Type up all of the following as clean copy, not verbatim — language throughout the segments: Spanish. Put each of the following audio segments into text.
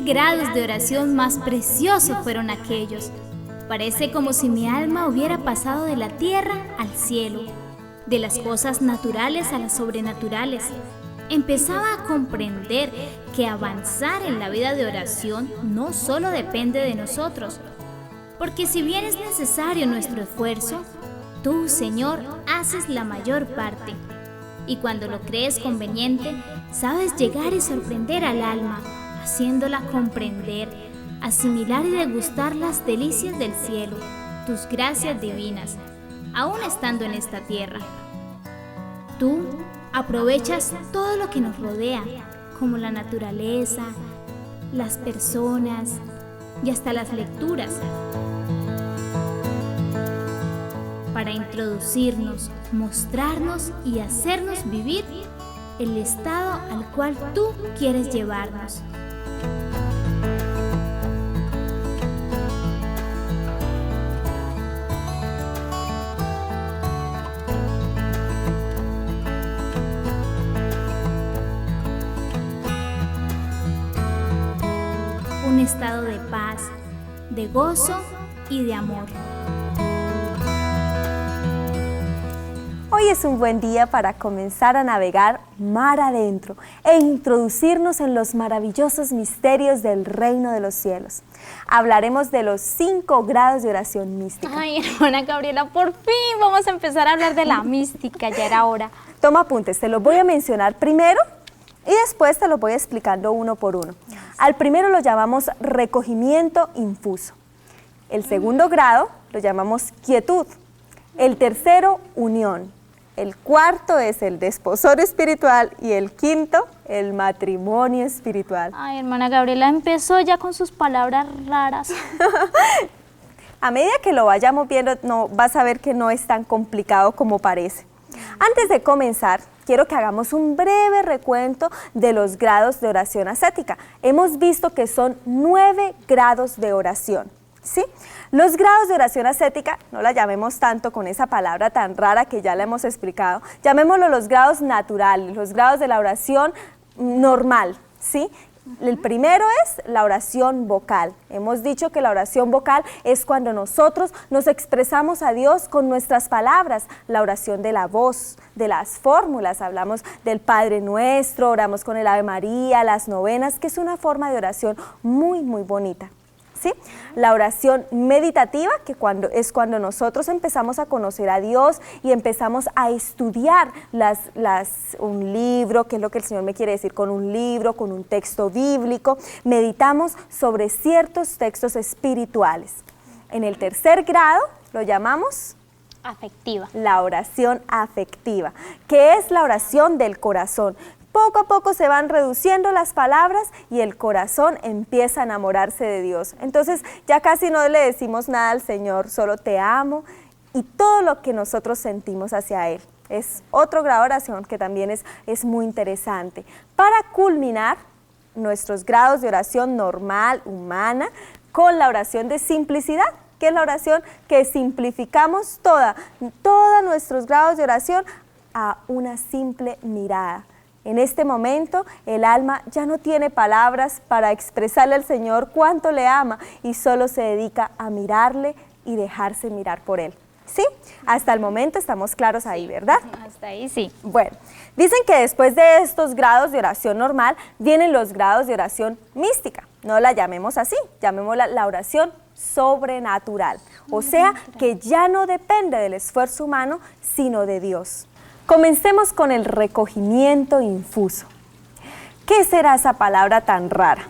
grados de oración más preciosos fueron aquellos. Parece como si mi alma hubiera pasado de la tierra al cielo, de las cosas naturales a las sobrenaturales. Empezaba a comprender que avanzar en la vida de oración no solo depende de nosotros, porque si bien es necesario nuestro esfuerzo, tú, Señor, haces la mayor parte. Y cuando lo crees conveniente, sabes llegar y sorprender al alma, haciéndola comprender, asimilar y degustar las delicias del cielo, tus gracias divinas, aún estando en esta tierra. Tú aprovechas todo lo que nos rodea, como la naturaleza, las personas y hasta las lecturas, para introducirnos, mostrarnos y hacernos vivir el estado al cual tú quieres llevarnos. Un estado de paz, de gozo y de amor. Hoy es un buen día para comenzar a navegar mar adentro e introducirnos en los maravillosos misterios del reino de los cielos. Hablaremos de los 5 grados de oración mística. Ay, hermana Gabriela, por fin vamos a empezar a hablar de la mística, ya era hora. Toma apuntes, te los voy a mencionar primero y después te los voy explicando uno por uno. Al primero lo llamamos recogimiento infuso. El segundo grado lo llamamos quietud. El tercero, unión. El cuarto es el desposorio espiritual y el quinto, el matrimonio espiritual. Ay, hermana Gabriela, empezó ya con sus palabras raras. A medida que lo vayamos viendo, vas a ver que no es tan complicado como parece. Antes de comenzar, quiero que hagamos un breve recuento de los grados de oración ascética. Hemos visto que son 9 grados de oración, ¿sí? Los grados de oración ascética, no la llamemos tanto con esa palabra tan rara que ya la hemos explicado, llamémoslo los grados naturales, los grados de la oración normal, ¿sí? El primero es la oración vocal. Hemos dicho que la oración vocal es cuando nosotros nos expresamos a Dios con nuestras palabras, la oración de la voz, de las fórmulas, hablamos del Padre Nuestro, oramos con el Ave María, las novenas, que es una forma de oración muy, muy bonita. ¿Sí? La oración meditativa, que es cuando nosotros empezamos a conocer a Dios y empezamos a estudiar un libro, que es lo que el Señor me quiere decir con un libro, con un texto bíblico, meditamos sobre ciertos textos espirituales. En el tercer grado lo llamamos afectiva. La oración afectiva, que es la oración del corazón. Poco a poco se van reduciendo las palabras y el corazón empieza a enamorarse de Dios. Entonces ya casi no le decimos nada al Señor, solo te amo y todo lo que nosotros sentimos hacia Él. Es otro grado de oración que también es muy interesante. Para culminar nuestros grados de oración normal, humana, con la oración de simplicidad, que es la oración que simplificamos todos nuestros grados de oración a una simple mirada. En este momento, el alma ya no tiene palabras para expresarle al Señor cuánto le ama y solo se dedica a mirarle y dejarse mirar por Él. ¿Sí? Hasta el momento estamos claros ahí, ¿verdad? Hasta ahí sí. Bueno, dicen que después de estos grados de oración normal, vienen los grados de oración mística. No la llamemos así, llamémosla la oración sobrenatural. O sea, que ya no depende del esfuerzo humano, sino de Dios. Comencemos con el recogimiento infuso. ¿Qué será esa palabra tan rara?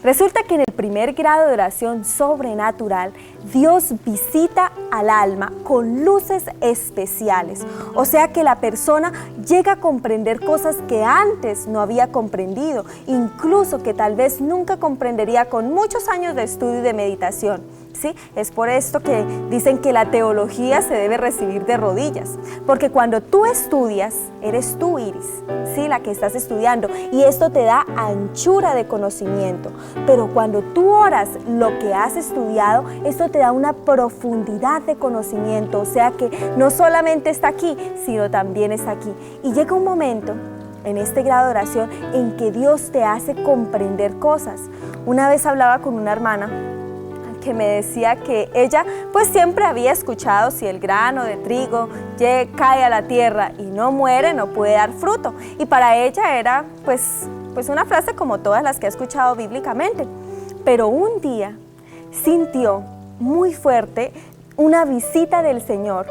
Resulta que en el primer grado de oración sobrenatural, Dios visita al alma con luces especiales. O sea que la persona llega a comprender cosas que antes no había comprendido, incluso que tal vez nunca comprendería con muchos años de estudio y de meditación. ¿Sí? Es por esto que dicen que la teología se debe recibir de rodillas, porque cuando tú estudias, eres tú, Iris, ¿sí? La que estás estudiando, y esto te da anchura de conocimiento, pero cuando tú oras lo que has estudiado, esto te da una profundidad de conocimiento, o sea que no solamente está aquí, sino también está aquí. Y llega un momento en este grado de oración en que Dios te hace comprender cosas. Una vez hablaba con una hermana que me decía que ella pues siempre había escuchado si el grano de trigo cae a la tierra y no muere, no puede dar fruto. Y para ella era pues una frase como todas las que ha escuchado bíblicamente. Pero un día sintió muy fuerte una visita del Señor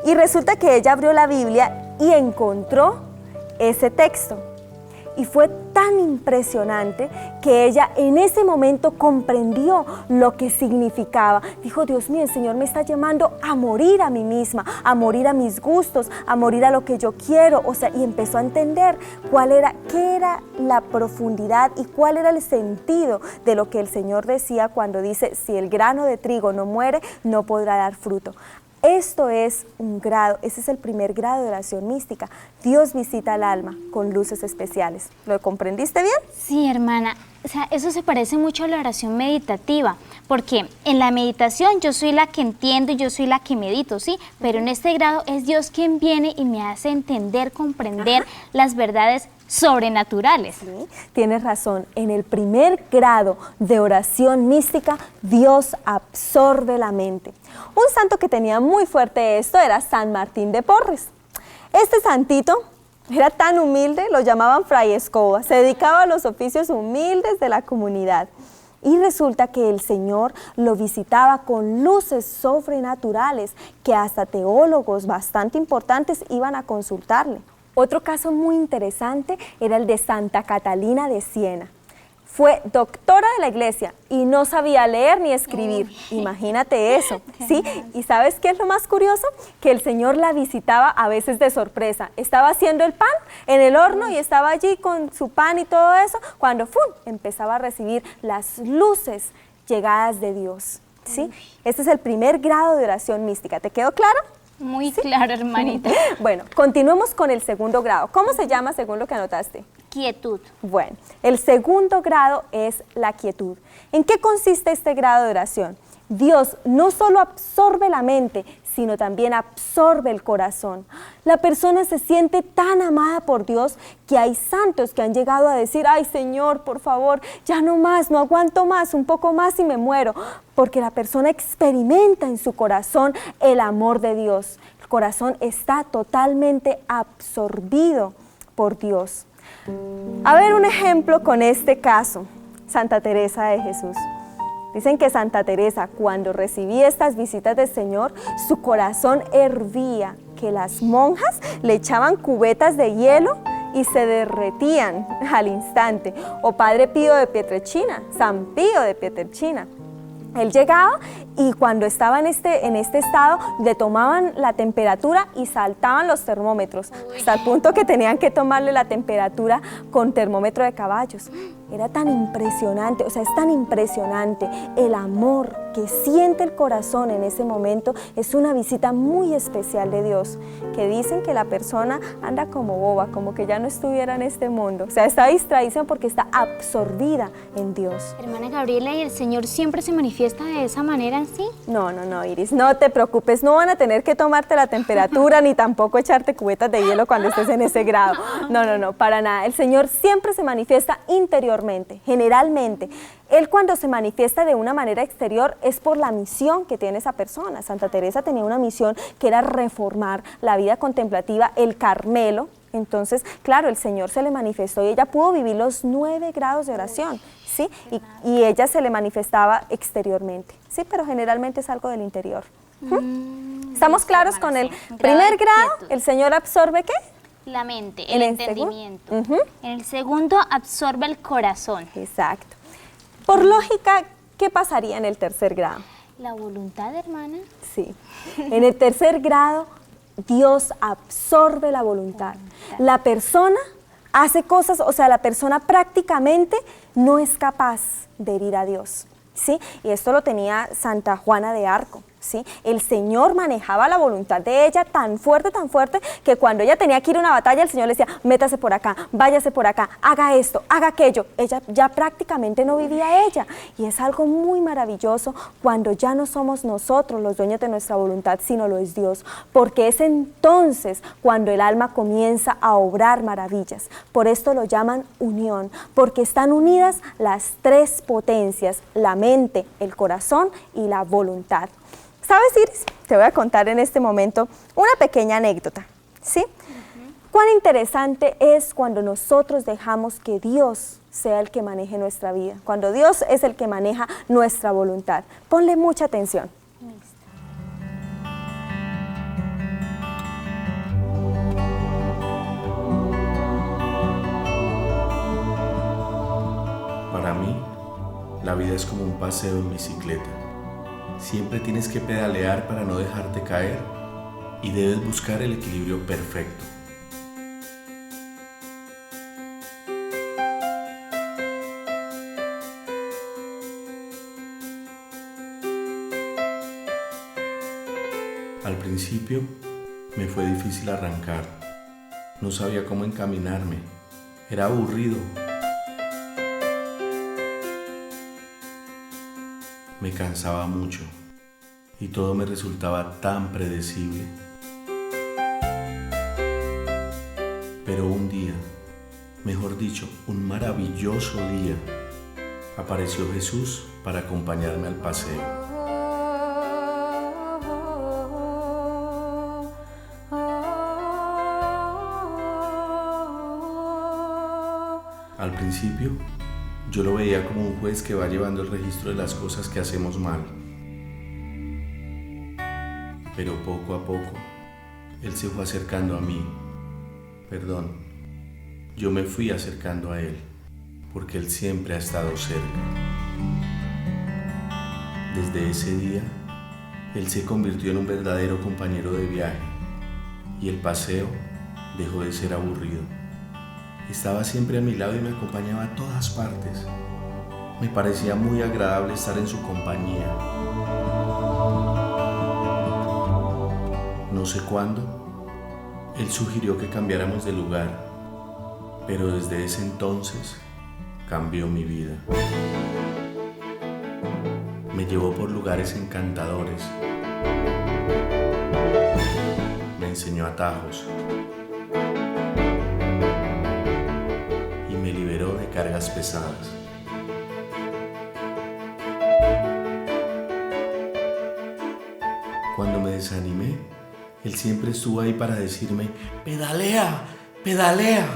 y resulta que ella abrió la Biblia y encontró ese texto. Y fue tan impresionante que ella en ese momento comprendió lo que significaba. Dijo, Dios mío, el Señor me está llamando a morir a mí misma, a morir a mis gustos, a morir a lo que yo quiero. O sea, y empezó a entender qué era la profundidad y cuál era el sentido de lo que el Señor decía cuando dice, si el grano de trigo no muere, no podrá dar fruto. Esto es un grado, ese es el primer grado de oración mística. Dios visita al alma con luces especiales. ¿Lo comprendiste bien? Sí, hermana. O sea, eso se parece mucho a la oración meditativa, porque en la meditación yo soy la que entiendo y yo soy la que medito, ¿sí? Pero en este grado es Dios quien viene y me hace entender, comprender las verdades sobrenaturales. Sí, tienes razón. En el primer grado de oración mística, Dios absorbe la mente. Un santo que tenía muy fuerte esto era San Martín de Porres. Este santito era tan humilde, lo llamaban Fray Escoba, se dedicaba a los oficios humildes de la comunidad. Y resulta que el Señor lo visitaba con luces sobrenaturales que hasta teólogos bastante importantes iban a consultarle. Otro caso muy interesante era el de Santa Catalina de Siena. Fue doctora de la iglesia y no sabía leer ni escribir. Imagínate eso, ¿sí? ¿Y sabes qué es lo más curioso? Que el Señor la visitaba a veces de sorpresa. Estaba haciendo el pan en el horno y estaba allí con su pan y todo eso, cuando ¡fum!, empezaba a recibir las luces llegadas de Dios, ¿sí? Este es el primer grado de oración mística. ¿Te quedó claro? Muy claro, hermanita. Bueno, continuemos con el segundo grado. ¿Cómo se llama según lo que anotaste? Quietud. Bueno, el segundo grado es la quietud. ¿En qué consiste este grado de oración? Dios no solo absorbe la mente, sino también absorbe el corazón. La persona se siente tan amada por Dios que hay santos que han llegado a decir, ay Señor, por favor, ya no más, no aguanto más, un poco más y me muero. Porque la persona experimenta en su corazón el amor de Dios. El corazón está totalmente absorbido por Dios. A ver un ejemplo con este caso, Santa Teresa de Jesús. Dicen que Santa Teresa, cuando recibía estas visitas del Señor, su corazón hervía, que las monjas le echaban cubetas de hielo y se derretían al instante. O Padre Pío de Pietrelcina, San Pío de Pietrelcina. Él llegaba y cuando estaba en este estado le tomaban la temperatura y saltaban los termómetros, hasta el punto que tenían que tomarle la temperatura con termómetro de caballos. Era tan impresionante, o sea, es tan impresionante el amor que siente el corazón en ese momento. Es una visita muy especial de Dios, que dicen que la persona anda como boba, como que ya no estuviera en este mundo. O sea, está distraída porque está absorbida en Dios. Hermana Gabriela, ¿y el Señor siempre se manifiesta de esa manera en sí? No, Iris, no te preocupes, no van a tener que tomarte la temperatura ni tampoco echarte cubetas de hielo cuando estés en ese grado. No, para nada. El Señor siempre se manifiesta interiormente, generalmente. Él cuando se manifiesta de una manera exterior es por la misión que tiene esa persona. Santa Teresa tenía una misión que era reformar la vida contemplativa, el Carmelo. Entonces, claro, el Señor se le manifestó y ella pudo vivir los 9 grados de oración, ¿sí? Y ella se le manifestaba exteriormente, ¿sí? Pero generalmente es algo del interior. ¿Estamos claros con el primer grado? ¿El Señor absorbe qué? La mente, el entendimiento. En el segundo absorbe el corazón. Exacto. Por lógica, ¿qué pasaría en el tercer grado? La voluntad, hermana. Sí. En el tercer grado, Dios absorbe la voluntad. La persona hace cosas, o sea, la persona prácticamente no es capaz de herir a Dios, ¿sí? Y esto lo tenía Santa Juana de Arco. ¿sí? El Señor manejaba la voluntad de ella tan fuerte, que cuando ella tenía que ir a una batalla, el Señor le decía, métase por acá, váyase por acá, haga esto, haga aquello. Ella ya prácticamente no vivía ella. Y es algo muy maravilloso cuando ya no somos nosotros los dueños de nuestra voluntad, sino lo es Dios. Porque es entonces cuando el alma comienza a obrar maravillas. Por esto lo llaman unión, porque están unidas las tres potencias, la mente, el corazón y la voluntad. ¿Sabes, Iris? Te voy a contar en este momento una pequeña anécdota, ¿sí? Cuán interesante es cuando nosotros dejamos que Dios sea el que maneje nuestra vida, cuando Dios es el que maneja nuestra voluntad. Ponle mucha atención. Para mí, la vida es como un paseo en bicicleta. Siempre tienes que pedalear para no dejarte caer y debes buscar el equilibrio perfecto. Al principio me fue difícil arrancar. No sabía cómo encaminarme. Era aburrido. Me cansaba mucho y todo me resultaba tan predecible. Pero un día, mejor dicho, un maravilloso día, apareció Jesús para acompañarme al paseo. Al principio, yo lo veía como un juez que va llevando el registro de las cosas que hacemos mal. Pero poco a poco, Él se fue acercando a mí. Yo me fui acercando a Él, porque Él siempre ha estado cerca. Desde ese día, Él se convirtió en un verdadero compañero de viaje, y el paseo dejó de ser aburrido. Estaba siempre a mi lado y me acompañaba a todas partes. Me parecía muy agradable estar en su compañía. No sé cuándo, Él sugirió que cambiáramos de lugar, pero desde ese entonces cambió mi vida. Me llevó por lugares encantadores. Me enseñó atajos. Me liberó de cargas pesadas. Cuando me desanimé, Él siempre estuvo ahí para decirme, ¡pedalea! ¡Pedalea!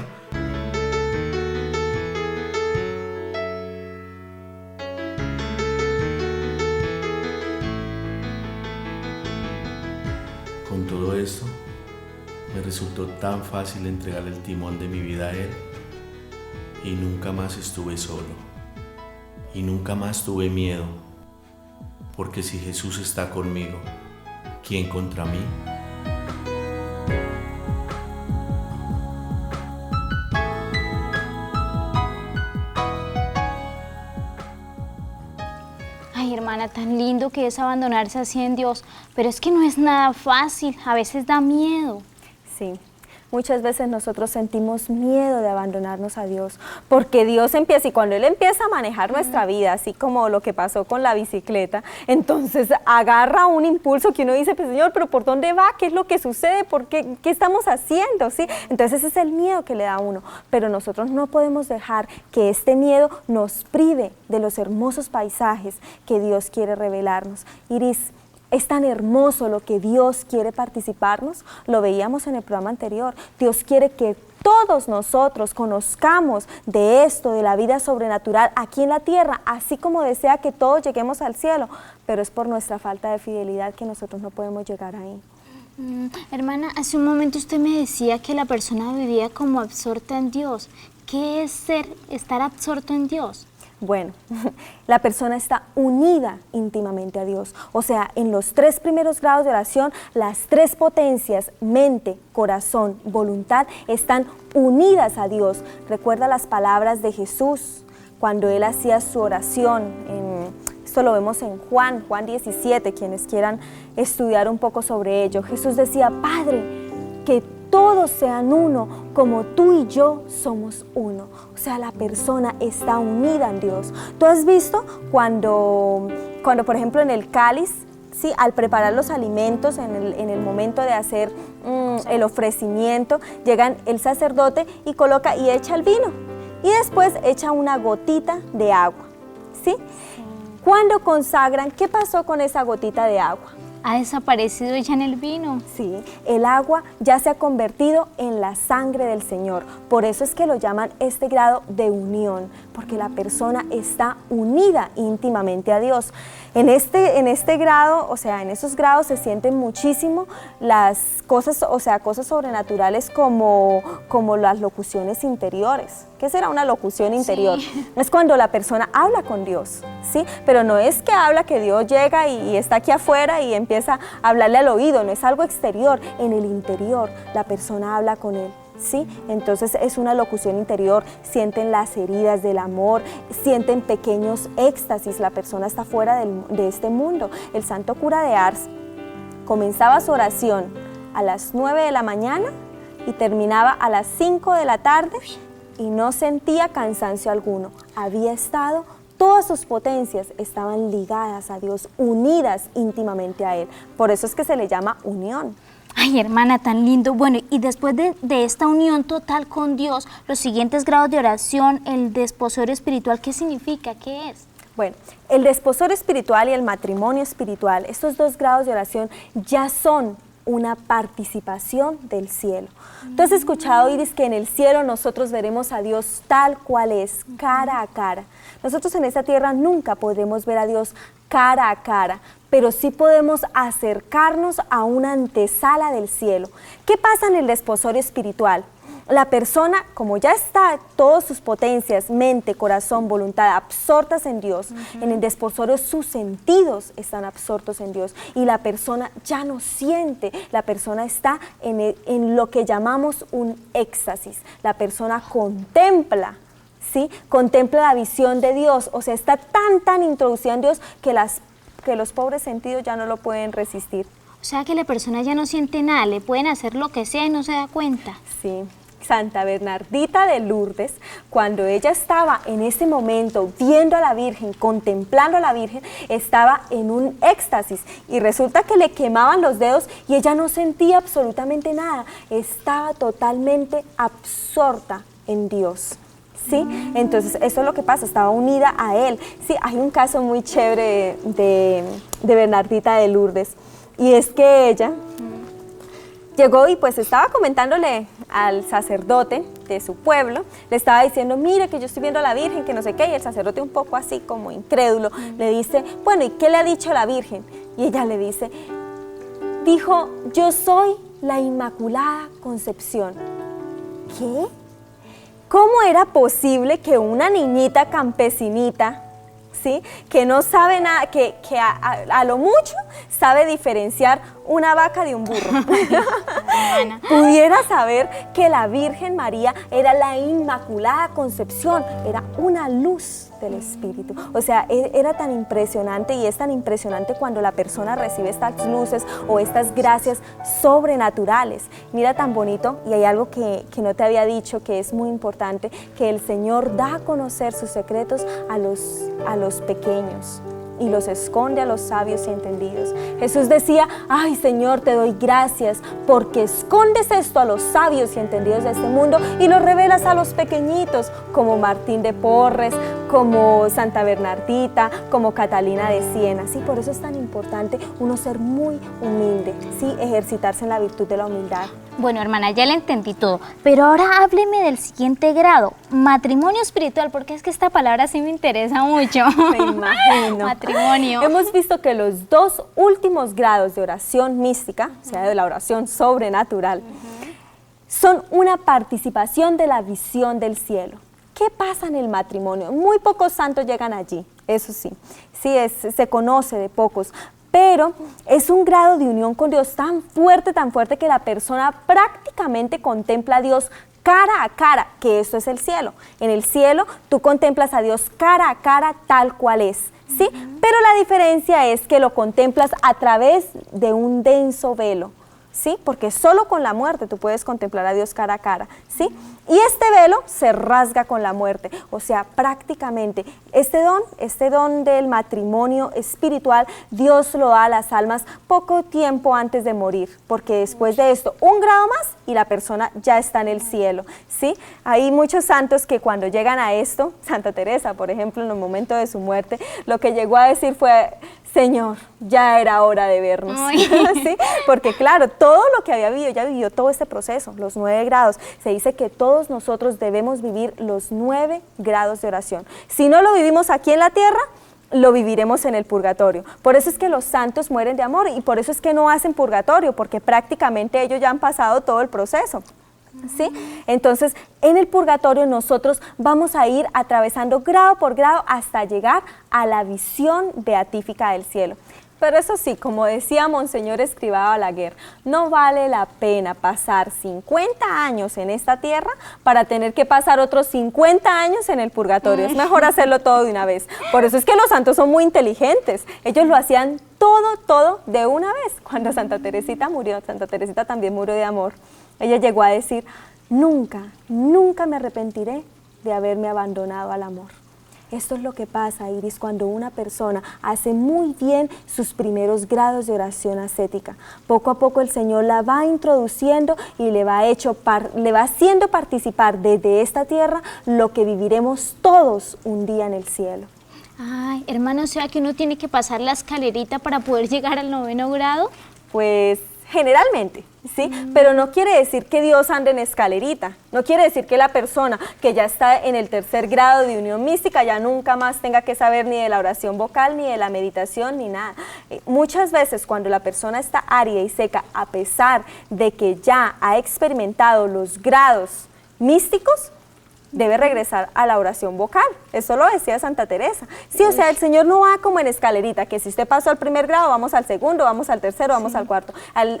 Con todo esto, me resultó tan fácil entregarle el timón de mi vida a Él. Y nunca más estuve solo, y nunca más tuve miedo, porque si Jesús está conmigo, ¿quién contra mí? Ay, hermana, tan lindo que es abandonarse así en Dios, pero es que no es nada fácil, a veces da miedo. Sí. Muchas veces nosotros sentimos miedo de abandonarnos a Dios, porque Dios empieza, y cuando Él empieza a manejar nuestra vida, así como lo que pasó con la bicicleta, entonces agarra un impulso que uno dice, pues Señor, pero ¿por dónde va? ¿Qué es lo que sucede? ¿Por qué? ¿Qué estamos haciendo? ¿Sí? Entonces ese es el miedo que le da a uno, pero nosotros no podemos dejar que este miedo nos prive de los hermosos paisajes que Dios quiere revelarnos. Iris, es tan hermoso lo que Dios quiere participarnos, lo veíamos en el programa anterior. Dios quiere que todos nosotros conozcamos de esto, de la vida sobrenatural aquí en la tierra, así como desea que todos lleguemos al cielo, pero es por nuestra falta de fidelidad que nosotros no podemos llegar ahí. Hermana, hace un momento usted me decía que la persona vivía como absorta en Dios. ¿Qué es estar absorto en Dios? Bueno, la persona está unida íntimamente a Dios. O sea, en los 3 primeros grados de oración, las 3 potencias, mente, corazón, voluntad, están unidas a Dios. Recuerda las palabras de Jesús cuando Él hacía su oración. Esto lo vemos en Juan 17, quienes quieran estudiar un poco sobre ello. Jesús decía, Padre, que todos sean uno, como tú y yo somos uno. O sea, la persona está unida en Dios. ¿Tú has visto cuando por ejemplo, en el cáliz, ¿sí? Al preparar los alimentos, en el momento de hacer el ofrecimiento, llega el sacerdote y coloca y echa el vino y después echa una gotita de agua, ¿sí? Cuando consagran, ¿qué pasó con esa gotita de agua? Ha desaparecido ya en el vino. Sí, el agua ya se ha convertido en la sangre del Señor. Por eso es que lo llaman este grado de unión, porque la persona está unida íntimamente a Dios. En este grado, o sea, en esos grados se sienten muchísimo las cosas, o sea, cosas sobrenaturales como las locuciones interiores. ¿Qué será una locución interior? Sí. Es cuando la persona habla con Dios, ¿sí? Pero no es que habla que Dios llega y está aquí afuera y empieza a hablarle al oído, no es algo exterior, en el interior la persona habla con Él. ¿Sí? Entonces es una locución interior, sienten las heridas del amor, sienten pequeños éxtasis, la persona está fuera de este mundo. El santo cura de Ars comenzaba su oración a las 9 de la mañana y terminaba a las 5 de la tarde y no sentía cansancio alguno. Había estado, todas sus potencias estaban ligadas a Dios, unidas íntimamente a Él. Por eso es que se le llama unión. Ay, hermana, tan lindo. Bueno, y después de esta unión total con Dios, los siguientes grados de oración, el desposorio espiritual, ¿qué significa? ¿Qué es? Bueno, el desposorio espiritual y el matrimonio espiritual, estos dos grados de oración ya son una participación del cielo. Tú has escuchado, Iris, que en el cielo nosotros veremos a Dios tal cual es, cara a cara. Nosotros en esta tierra nunca podremos ver a Dios cara a cara, pero sí podemos acercarnos a una antesala del cielo. ¿Qué pasa en el desposorio espiritual? La persona, como ya está todas sus potencias, mente, corazón, voluntad, absortas en Dios, en el desposorio sus sentidos están absortos en Dios y la persona ya no siente, la persona está en lo que llamamos un éxtasis, la persona contempla, ¿sí? Contempla la visión de Dios, o sea, está tan introducida en Dios que los pobres sentidos ya no lo pueden resistir. O sea que la persona ya no siente nada, le pueden hacer lo que sea y no se da cuenta. Sí. Santa Bernardita de Lourdes, cuando ella estaba en ese momento viendo a la Virgen, contemplando a la Virgen, estaba en un éxtasis y resulta que le quemaban los dedos y ella no sentía absolutamente nada, estaba totalmente absorta en Dios. ¿Sí? Entonces eso es lo que pasa, estaba unida a Él. Sí, hay un caso muy chévere de Bernardita de Lourdes y es que ella llegó y pues estaba comentándole al sacerdote de su pueblo, le estaba diciendo, mire que yo estoy viendo a la Virgen, que no sé qué, y el sacerdote un poco así como incrédulo, le dice, bueno, ¿y qué le ha dicho la Virgen? Y ella le dice, dijo, yo soy la Inmaculada Concepción. ¿Qué? ¿Cómo era posible que una niñita campesinita, ¿sí? Que no sabe nada, que a lo mucho sabe diferenciar una vaca de un burro, pudiera saber que la Virgen María era la Inmaculada Concepción, era una luz del Espíritu? O sea, era tan impresionante y es tan impresionante cuando la persona recibe estas luces o estas gracias sobrenaturales. Mira tan bonito, y hay algo que no te había dicho que es muy importante, que el Señor da a conocer sus secretos a los pequeños y los esconde a los sabios y entendidos. Jesús decía, ay Señor, te doy gracias porque escondes esto a los sabios y entendidos de este mundo y lo revelas a los pequeñitos, como Martín de Porres, como Santa Bernardita, como Catalina de Siena. Sí, por eso es tan importante uno ser muy humilde, sí, ejercitarse en la virtud de la humildad. Bueno, hermana, ya le entendí todo, pero ahora hábleme del siguiente grado, matrimonio espiritual, porque es que esta palabra sí me interesa mucho. Me imagino. Matrimonio. Hemos visto que los dos últimos grados de oración mística, o sea, de la oración sobrenatural, son una participación de la visión del cielo. ¿Qué pasa en el matrimonio? Muy pocos santos llegan allí, eso sí, se conoce de pocos, pero es un grado de unión con Dios tan fuerte que la persona prácticamente contempla a Dios cara a cara, que eso es el cielo. En el cielo tú contemplas a Dios cara a cara tal cual es. ¿sí? Pero la diferencia es que lo contemplas a través de un denso velo, ¿sí? Porque solo con la muerte tú puedes contemplar a Dios cara a cara, ¿sí? Y este velo se rasga con la muerte, o sea, prácticamente este don del matrimonio espiritual, Dios lo da a las almas poco tiempo antes de morir, porque después de esto, un grado más y la persona ya está en el cielo, ¿sí? Hay muchos santos que cuando llegan a esto, Santa Teresa, por ejemplo, en el momento de su muerte, lo que llegó a decir fue: Señor, ya era hora de vernos, ¿sí? Porque claro, todo lo que había vivido, ya vivió todo este proceso, los 9 grados. Se dice que todos nosotros debemos vivir los 9 grados de oración. Si no lo vivimos aquí en la tierra, lo viviremos en el purgatorio. Por eso es que los santos mueren de amor y por eso es que no hacen purgatorio, porque prácticamente ellos ya han pasado todo el proceso, ¿sí? Entonces, en el purgatorio nosotros vamos a ir atravesando grado por grado hasta llegar a la visión beatífica del cielo. Pero eso sí, como decía Monseñor Escrivá Balaguer, no vale la pena pasar 50 años en esta tierra para tener que pasar otros 50 años en el purgatorio. Es mejor hacerlo todo de una vez. Por eso es que los santos son muy inteligentes. Ellos lo hacían todo de una vez. Cuando Santa Teresita murió, Santa Teresita también murió de amor. Ella llegó a decir: nunca me arrepentiré de haberme abandonado al amor. Esto es lo que pasa, Iris, cuando una persona hace muy bien sus primeros grados de oración ascética. Poco a poco el Señor la va introduciendo y le va haciendo participar desde esta tierra lo que viviremos todos un día en el cielo. Ay, hermano, o sea que uno tiene que pasar la escalerita para poder llegar al 9º grado. Pues generalmente, ¿sí? Pero no quiere decir que Dios ande en escalerita, no quiere decir que la persona que ya está en el 3er grado de unión mística ya nunca más tenga que saber ni de la oración vocal, ni de la meditación, ni nada. Muchas veces cuando la persona está árida y seca, a pesar de que ya ha experimentado los grados místicos, debe regresar a la oración vocal. Eso lo decía Santa Teresa. Sí, o sea, el Señor no va como en escalerita, que si usted pasó al 1er grado, vamos al 2º, vamos al 3º, vamos al 4º.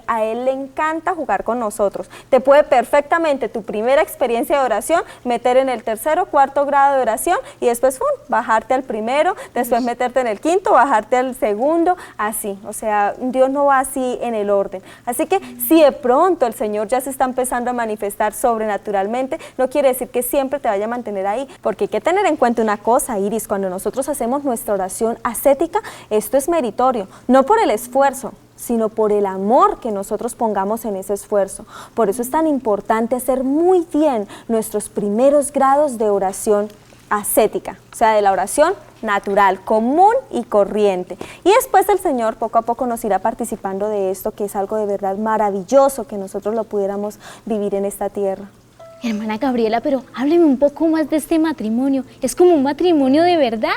A Él le encanta jugar con nosotros. Te puede perfectamente tu primera experiencia de oración meter en el 3º, 4º grado de oración y después bajarte al 1º, después meterte en el 5º, bajarte al 2º, así. O sea, Dios no va así en el orden. Así que si de pronto el Señor ya se está empezando a manifestar sobrenaturalmente, no quiere decir que siempre te vaya a mantener ahí, porque hay que tener en cuenta una cosa, Iris, cuando nosotros hacemos nuestra oración ascética, esto es meritorio, no por el esfuerzo, sino por el amor que nosotros pongamos en ese esfuerzo. Por eso es tan importante hacer muy bien nuestros primeros grados de oración ascética, o sea, de la oración natural, común y corriente. Y después el Señor poco a poco nos irá participando de esto, que es algo de verdad maravilloso que nosotros lo pudiéramos vivir en esta tierra. Hermana Gabriela, pero hábleme un poco más de este matrimonio. ¿Es como un matrimonio de verdad?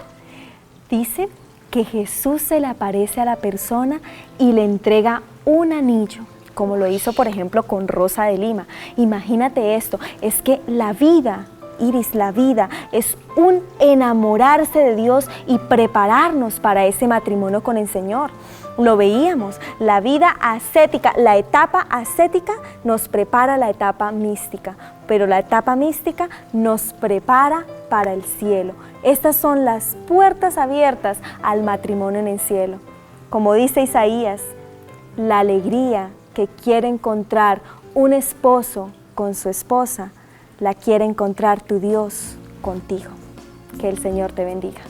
Dice que Jesús se le aparece a la persona y le entrega un anillo, como lo hizo, por ejemplo, con Rosa de Lima. Imagínate esto, es que la vida, Iris, la vida es un enamorarse de Dios y prepararnos para ese matrimonio con el Señor. Lo veíamos, la vida ascética, la etapa ascética nos prepara a la etapa mística, pero la etapa mística nos prepara para el cielo. Estas son las puertas abiertas al matrimonio en el cielo. Como dice Isaías, la alegría que quiere encontrar un esposo con su esposa, la quiere encontrar tu Dios contigo. Que el Señor te bendiga.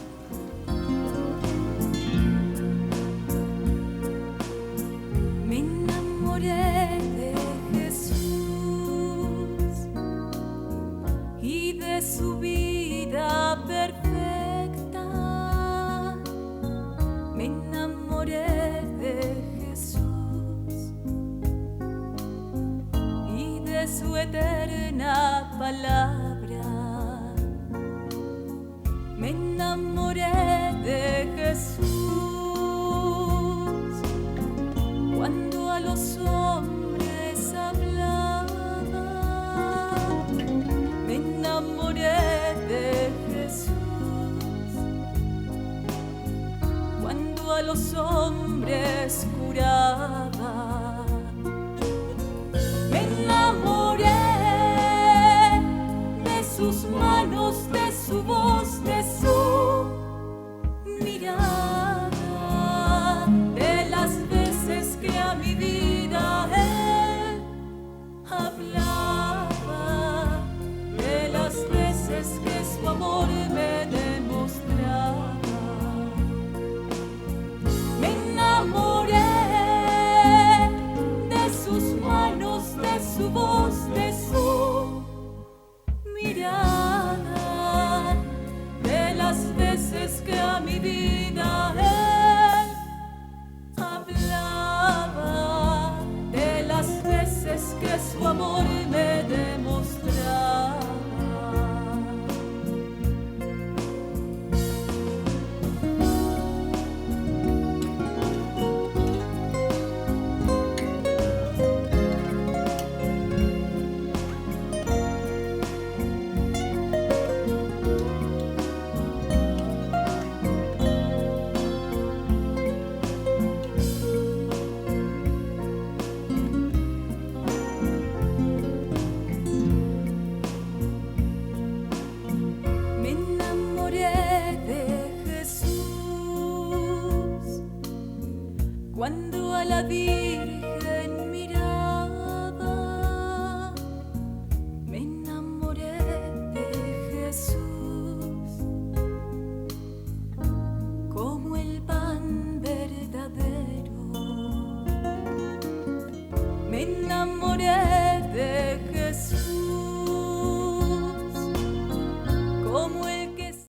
Su vida perfecta, me enamoré de Jesús y de su eterna palabra. Me enamoré de Jesús cuando a los hombres hablaba. Me enamoré de Jesús cuando a los hombres curaba. Me enamoré de sus manos, de su voz, de su mirada. amor me demostraba. Me enamoré de Jesús cuando a la Virgen